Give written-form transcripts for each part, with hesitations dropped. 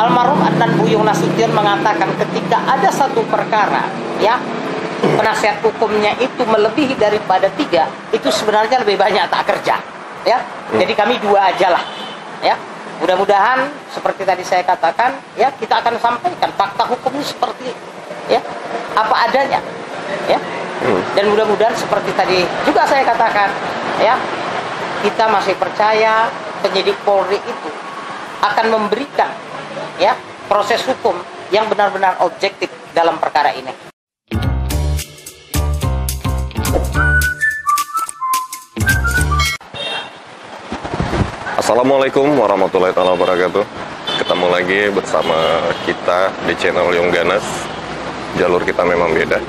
Almarhum Adnan Buyung Nasution mengatakan ketika ada satu perkara, ya, penasihat hukumnya itu melebihi daripada 3, itu sebenarnya lebih banyak tak kerja, ya. Jadi kami 2 aja lah, ya. Mudah-mudahan seperti tadi saya katakan, ya, kita akan sampaikan fakta hukumnya seperti, ya, apa adanya, ya. Dan mudah-mudahan seperti tadi juga saya katakan, ya, kita masih percaya penyidik Polri itu akan memberikan, ya, proses hukum yang benar-benar objektif dalam perkara ini. Assalamualaikum warahmatullahi wabarakatuh. Ketemu lagi bersama kita di channel Yongganas. Jalur kita memang beda.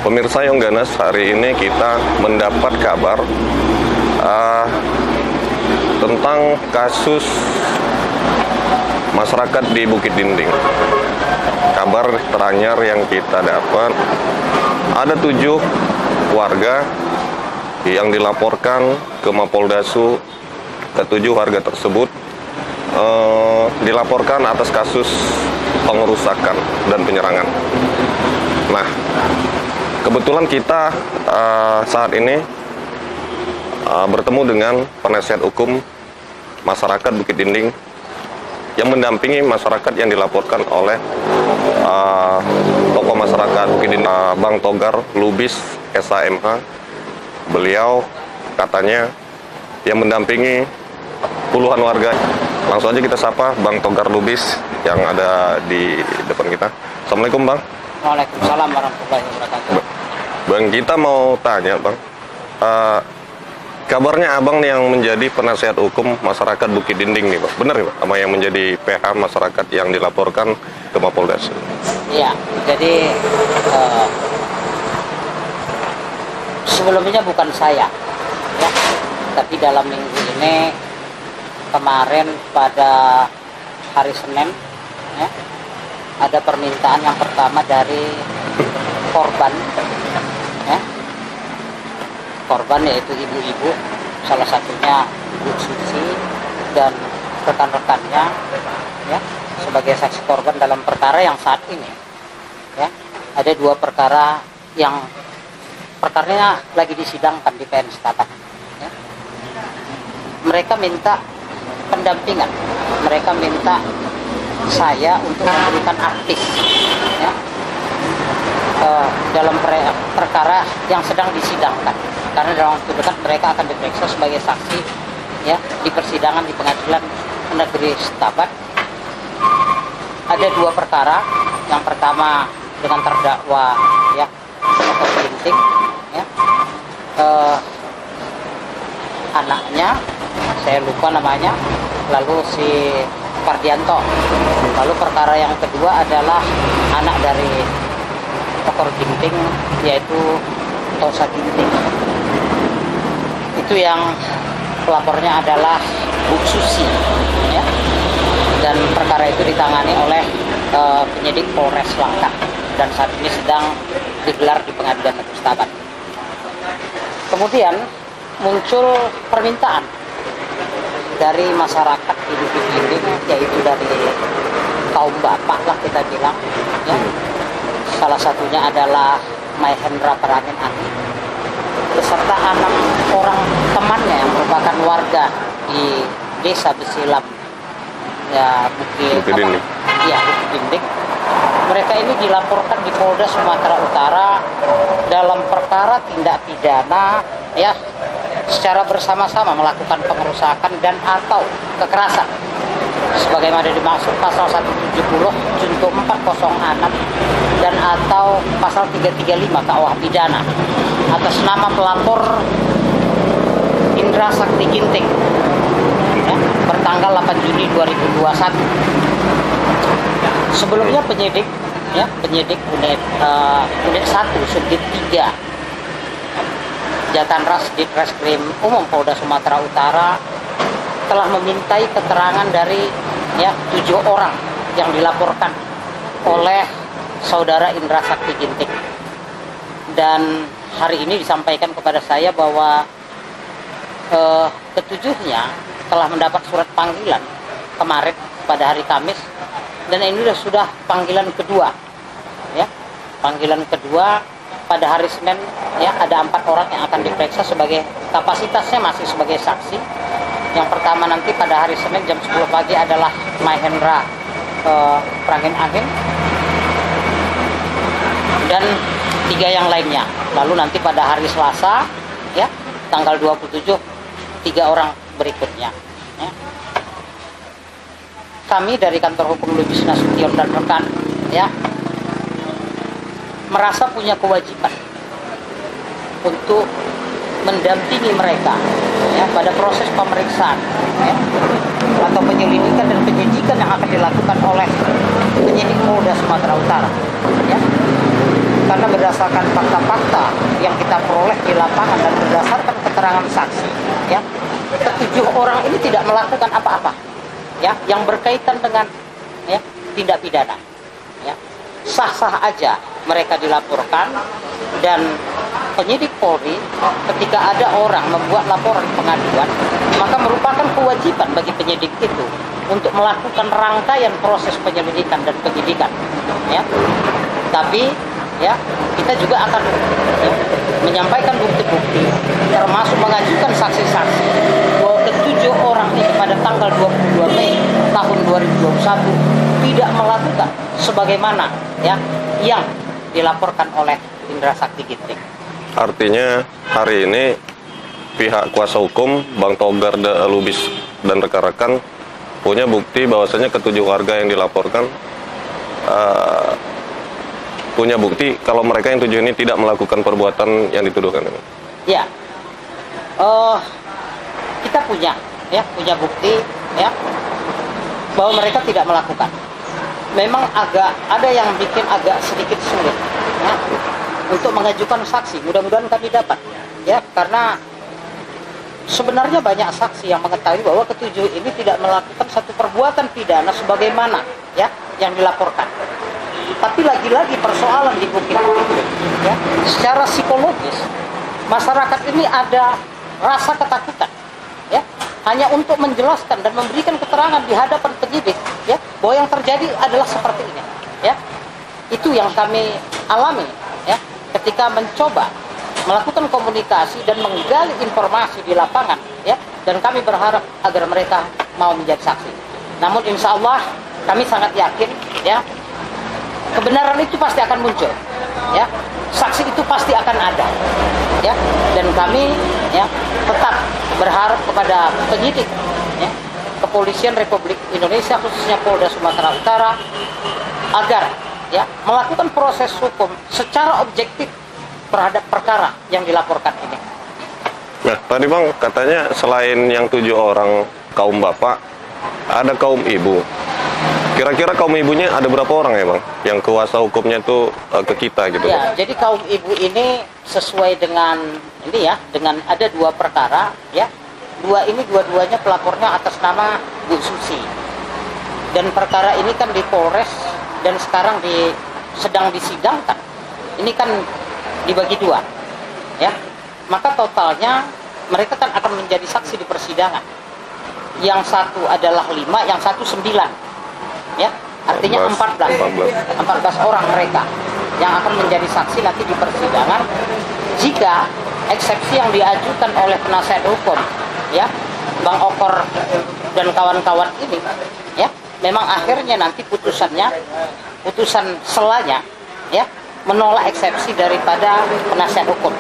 Pemirsa Yongganas, hari ini kita mendapat kabar tentang kasus masyarakat di Bukit Dinding. Kabar teranyar yang kita dapat, ada 7 warga yang dilaporkan ke Mapoldasu. Ke-7 warga tersebut dilaporkan atas kasus pengerusakan dan penyerangan. Nah, kebetulan kita saat ini bertemu dengan penasihat hukum masyarakat Bukit Dinding yang mendampingi masyarakat yang dilaporkan oleh tokoh masyarakat Bukit Dinding, Bang Togar Lubis SHMH. Beliau katanya yang mendampingi puluhan warga. Langsung aja kita sapa Bang Togar Lubis yang ada di depan kita. Assalamualaikum, Bang. Waalaikumsalam warahmatullahi wabarakatuh. Bang, kita mau tanya, Bang. Kabarnya Abang yang menjadi penasihat hukum masyarakat Bukit Dinding nih, Pak. Benar ya, Pak? Sama yang menjadi PH masyarakat yang dilaporkan ke Mapoldas. Iya, jadi sebelumnya bukan saya, ya. Tapi dalam minggu ini, kemarin pada hari Senin, ya, ada permintaan yang pertama dari korban, ya. Korban yaitu ibu-ibu, salah satunya Bu Susi dan rekan-rekannya, ya, sebagai saksi korban dalam perkara yang saat ini, ya, ada 2 perkara yang perkaranya lagi disidangkan di PN Setabat. Ya. Mereka minta pendampingan, mereka minta saya untuk memberikan aktif, ya, dalam perkara yang sedang disidangkan, karena dalam waktu dekat mereka akan diperiksa sebagai saksi, ya, di persidangan di Pengadilan Negeri Setabat. Ada 2 perkara. Yang pertama dengan terdakwa, ya, Dr. Ginting, ya, anaknya saya lupa namanya, lalu si Pardianto. Lalu perkara yang kedua adalah anak dari Dr. Ginting, yaitu Tosa Ginting. Itu yang pelapornya adalah Bu Susi, ya. Dan perkara itu ditangani oleh penyidik Polres Langkat dan saat ini sedang digelar di Pengadilan Negeri Setabat. Kemudian muncul permintaan dari masyarakat di Bukit Dinding, yaitu dari kaum bapak lah kita bilang, ya. Salah satunya adalah Mahendra Paramin Ani beserta 6 orang temannya yang merupakan warga di Desa Besilam, ya, Bukit Dinding. Ya, Bukit Dinding. Mereka ini dilaporkan di Polda Sumatera Utara dalam perkara tindak pidana, ya, secara bersama-sama melakukan pengerusakan dan atau kekerasan sebagaimana dimaksud pasal 170 junto 406 dan atau pasal 335 KUH pidana atas nama pelapor Indra Sakti Ginting, ya, bertanggal 8 Juni 2021. Sebelumnya penyidik unit 1 subdit 3 Jatanras Ditreskrim Umum Polda Sumatera Utara telah memintai keterangan dari, ya, 7 orang yang dilaporkan oleh saudara Indra Sakti Ginting. Dan hari ini disampaikan kepada saya bahwa ketujuhnya telah mendapat surat panggilan kemarin pada hari Kamis, dan ini sudah panggilan kedua, ya. Panggilan kedua pada hari Senin, ya, ada 4 orang yang akan diperiksa sebagai kapasitasnya masih sebagai saksi. Yang pertama nanti pada hari Senin jam 10 pagi adalah Mahendra Prangin-Angin dan 3 yang lainnya. Lalu nanti pada hari Selasa, ya, tanggal 27, 3 orang berikutnya. Ya. Kami dari kantor hukum Lubis Nasution dan rekan, ya, merasa punya kewajiban untuk mendampingi mereka, ya, pada proses pemeriksaan, ya, atau penyelidikan dan penyidikan yang akan dilakukan oleh penyidik Polda Sumatera Utara, ya. Karena berdasarkan fakta-fakta yang kita peroleh di lapangan dan berdasarkan keterangan saksi, ya, ke-7 orang ini tidak melakukan apa-apa, ya, yang berkaitan dengan, ya, tindak pidana, ya. Sah-sah aja mereka dilaporkan, dan penyidik Polri ketika ada orang membuat laporan pengaduan, maka merupakan kewajiban bagi penyidik itu untuk melakukan rangkaian proses penyelidikan dan penyidikan, ya. Tapi, ya, kita juga akan, ya, menyampaikan bukti-bukti, termasuk mengajukan saksi-saksi bahwa ke-7 orang ini pada tanggal 22 Mei tahun 2021 tidak melakukan sebagaimana, ya, yang dilaporkan oleh Indra Sakti Ginting. Artinya hari ini pihak kuasa hukum Bang Togar Lubis dan rekan-rekan punya bukti bahwasanya ke-7 warga yang dilaporkan punya bukti kalau mereka yang 7 ini tidak melakukan perbuatan yang dituduhkan. Ya, kita punya bukti, ya, bahwa mereka tidak melakukan. Memang ada yang bikin agak sedikit sulit, ya, untuk mengajukan saksi. Mudah-mudahan kami dapat, ya, karena sebenarnya banyak saksi yang mengetahui bahwa ke-7 ini tidak melakukan satu perbuatan pidana sebagaimana, ya, yang dilaporkan. Tapi lagi-lagi persoalan di bukit-bukit, ya, secara psikologis masyarakat ini ada rasa ketakutan, ya, hanya untuk menjelaskan dan memberikan keterangan di hadapan penyidik, ya, bahwa yang terjadi adalah seperti ini, ya. Itu yang kami alami, ya, ketika mencoba melakukan komunikasi dan menggali informasi di lapangan, ya, dan kami berharap agar mereka mau menjadi saksi. Namun insya Allah kami sangat yakin, ya, kebenaran itu pasti akan muncul, ya, saksi itu pasti akan ada, ya, dan kami, ya, tetap berharap kepada penyidik, ya, Kepolisian Republik Indonesia khususnya Polda Sumatera Utara agar, ya, melakukan proses hukum secara objektif terhadap perkara yang dilaporkan ini. Nah, tadi Bang katanya selain yang 7 orang kaum bapak, ada kaum ibu. Kira-kira kaum ibunya ada berapa orang ya Bang? Yang kuasa hukumnya itu ke kita gitu. Ya, jadi kaum ibu ini sesuai dengan ini, ya, dengan ada 2 perkara, ya. Dua-duanya pelapornya atas nama Bu Susi. Dan perkara ini kan di Polres dan sekarang sedang disidangkan. Ini kan dibagi 2, ya. Maka totalnya mereka kan akan menjadi saksi di persidangan. Yang satu adalah 5, yang satu 9, ya. Artinya 14 orang mereka yang akan menjadi saksi nanti di persidangan jika eksepsi yang diajukan oleh penasihat hukum, ya, Bang Okor dan kawan-kawan ini, ya, memang akhirnya nanti putusan selanya, ya, menolak eksepsi daripada penasihat hukum,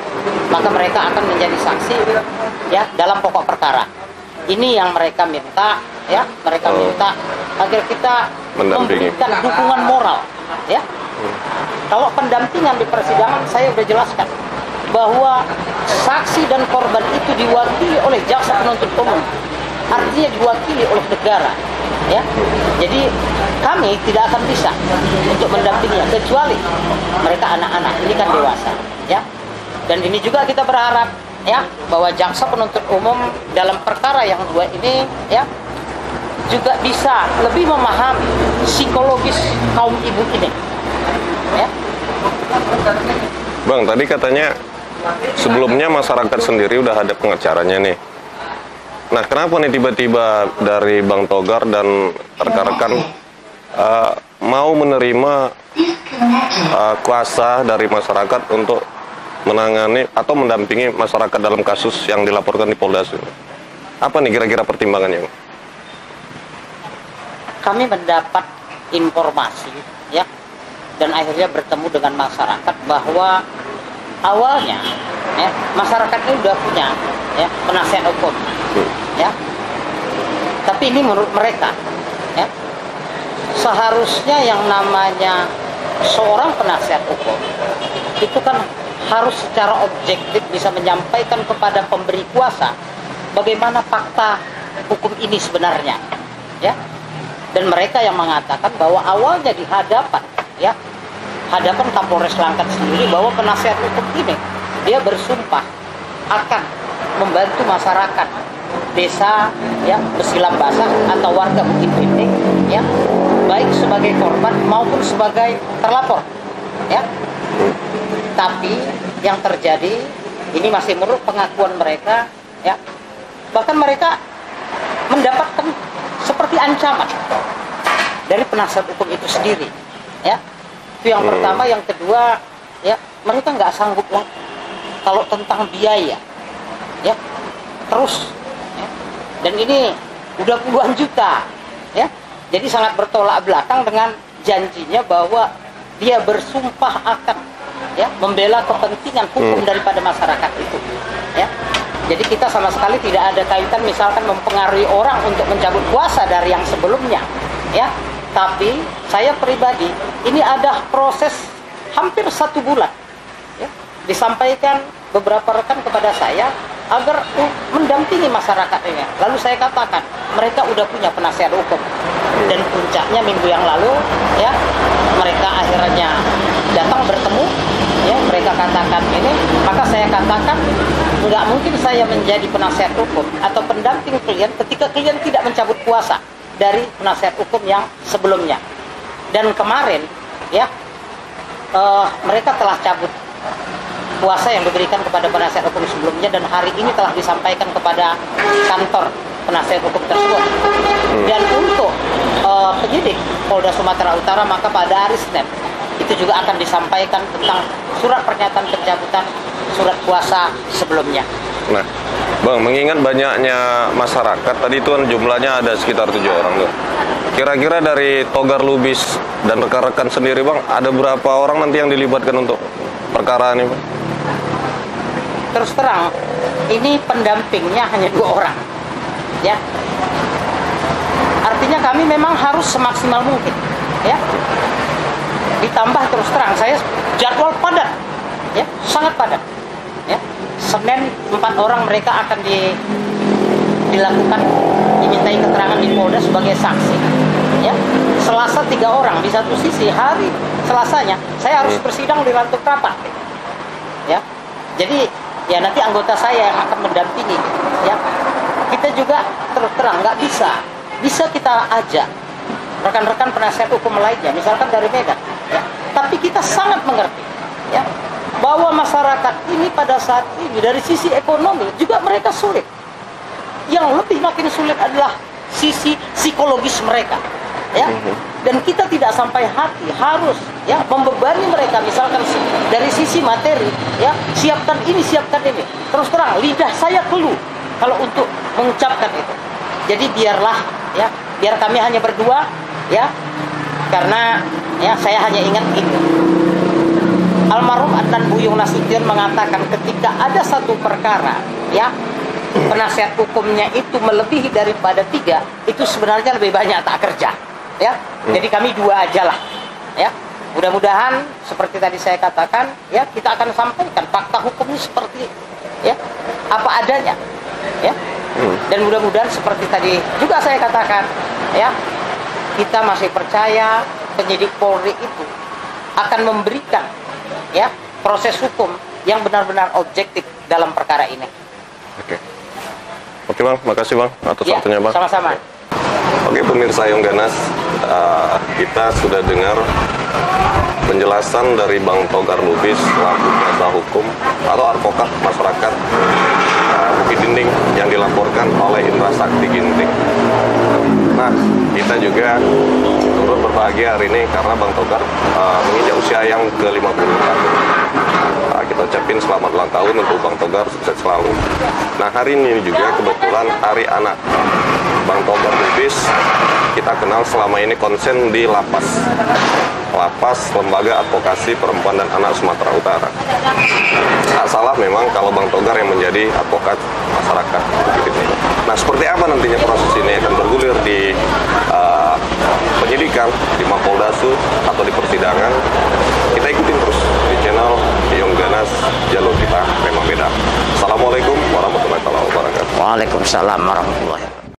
maka mereka akan menjadi saksi, ya, dalam pokok perkara. Ini yang mereka minta, ya, mereka minta agar kita memberikan dukungan moral, ya. Kalau pendampingan di persidangan saya sudah jelaskan bahwa saksi dan korban itu diwakili oleh jaksa penuntut umum, artinya diwakili oleh negara, ya. Jadi kami tidak akan bisa untuk mendampinginya kecuali mereka anak-anak, ini kan dewasa, ya. Dan ini juga kita berharap, ya, bahwa jaksa penuntut umum dalam perkara yang 2 ini, ya, juga bisa lebih memahami psikologis kaum ibu ini, ya. Bang, tadi katanya sebelumnya masyarakat sendiri udah ada pengacaranya nih. Nah, kenapa nih tiba-tiba dari Bang Togar dan rekan-rekan mau menerima kuasa dari masyarakat untuk menangani atau mendampingi masyarakat dalam kasus yang dilaporkan di Polda ini? Apa nih kira-kira pertimbangannya? Kami mendapat informasi, ya, dan akhirnya bertemu dengan masyarakat bahwa awalnya, ya, masyarakat ini sudah punya, ya, penasihat hukum, ya. Tapi ini menurut mereka, ya, seharusnya yang namanya seorang penasihat hukum itu kan harus secara objektif bisa menyampaikan kepada pemberi kuasa bagaimana fakta hukum ini sebenarnya, ya. Dan mereka yang mengatakan bahwa awalnya di hadapan, ya, hadapan Kapolres Langkat sendiri, bahwa penasihat hukum ini dia bersumpah akan membantu masyarakat desa, ya, Besilam Basah atau warga Bukit Rinting, ya, baik sebagai korban maupun sebagai terlapor, ya. Tapi yang terjadi ini masih menurut pengakuan mereka, ya, bahkan mereka mendapatkan seperti ancaman dari penasihat hukum itu sendiri, ya. Itu yang pertama. Yang kedua, ya, mereka nggak sanggup lagi kalau tentang biaya, ya, terus, ya. Dan ini udah puluhan juta, ya. Jadi sangat bertolak belakang dengan janjinya bahwa dia bersumpah akan, ya, membela kepentingan hukum daripada masyarakat itu, ya. Jadi kita sama sekali tidak ada kaitan misalkan mempengaruhi orang untuk mencabut kuasa dari yang sebelumnya, ya. Tapi saya pribadi ini ada proses hampir 1 bulan, ya, disampaikan beberapa rekan kepada saya agar mendampingi masyarakat ini. Lalu saya katakan mereka udah punya penasihat hukum, dan puncaknya minggu yang lalu, ya, mereka akhirnya datang bertemu, ya, mereka katakan ini, maka saya katakan nggak mungkin saya menjadi penasihat hukum atau pendamping klien ketika klien tidak mencabut kuasa dari penasihat hukum yang sebelumnya. Dan kemarin, ya, mereka telah cabut kuasa yang diberikan kepada penasihat hukum sebelumnya, dan hari ini telah disampaikan kepada kantor penasihat hukum tersebut. Dan untuk penyidik Polda Sumatera Utara, maka pada hari Senin itu juga akan disampaikan tentang surat pernyataan pencabutan surat kuasa sebelumnya. Nah, Bang, mengingat banyaknya masyarakat, tadi itu kan jumlahnya ada sekitar 7 orang tuh. Kira-kira dari Togar Lubis dan rekan-rekan sendiri, Bang, ada berapa orang nanti yang dilibatkan untuk perkara ini, Bang? Terus terang, ini pendampingnya hanya 2 orang, ya. Artinya kami memang harus semaksimal mungkin, ya. Ditambah terus terang, saya jadwal padat, ya, sangat padat, ya. Senin 4 orang mereka akan dilakukan, dimintai keterangan di Polda sebagai saksi, ya. Selasa 3 orang. Di satu sisi hari Selasanya saya harus bersidang di Rantuk Rapat, ya. Jadi ya nanti anggota saya yang akan mendampingi, ya. Kita juga terus terang nggak bisa kita ajak rekan-rekan penasihat hukum lainnya, misalkan dari Medan, ya. Tapi kita sangat mengerti, ya, bahwa masyarakat ini pada saat ini dari sisi ekonomi juga mereka sulit. Yang lebih makin sulit adalah sisi psikologis mereka, ya. Dan kita tidak sampai hati harus, ya, membebani mereka misalkan dari sisi materi, ya, siapkan ini, siapkan ini. Terus terang lidah saya keluh kalau untuk mengucapkan itu. Jadi biarlah, ya, biar kami hanya berdua, ya, karena, ya, saya hanya ingat ini. Almarhum Adnan Buyung Nasution mengatakan ketika ada satu perkara, ya, penasihat hukumnya itu melebihi daripada 3, itu sebenarnya lebih banyak tak kerja, ya. Jadi kami 2 aja lah, ya. Mudah-mudahan seperti tadi saya katakan, ya, kita akan sampaikan fakta hukumnya seperti, ya, apa adanya, ya. Dan mudah-mudahan seperti tadi juga saya katakan, ya, kita masih percaya penyidik Polri itu akan memberikan, ya, proses hukum yang benar-benar objektif dalam perkara ini. Oke, Bang, makasih, Bang, atas waktunya, Bang. Sama-sama. Oke, pemirsa Yongganas, kita sudah dengar penjelasan dari Bang Togar Lubis selaku penasihat hukum atau advokat masyarakat Bukit Dinding yang dilaporkan oleh Indra Sakti Ginting. Nah, kita juga turut berbahagia hari ini karena Bang Togar menginjak usia yang ke-50 tahun. Kita ucapin selamat ulang tahun untuk Bang Togar, sukses selalu. Nah, hari ini juga kebetulan Hari Anak. Bang Togar Lubis kita kenal selama ini konsen di Lapas Lembaga Advokasi Perempuan dan Anak Sumatera Utara. Tak salah memang kalau Bang Togar yang menjadi advokat masyarakat. Nah, seperti apa nantinya proses ini akan bergulir di penyidikan, di Mapoldasu atau di persidangan? Kita ikutin terus di channel Young Ganas, jalur kita memang beda. Assalamualaikum warahmatullahi wabarakatuh. Waalaikumsalam warahmatullahi wabarakatuh.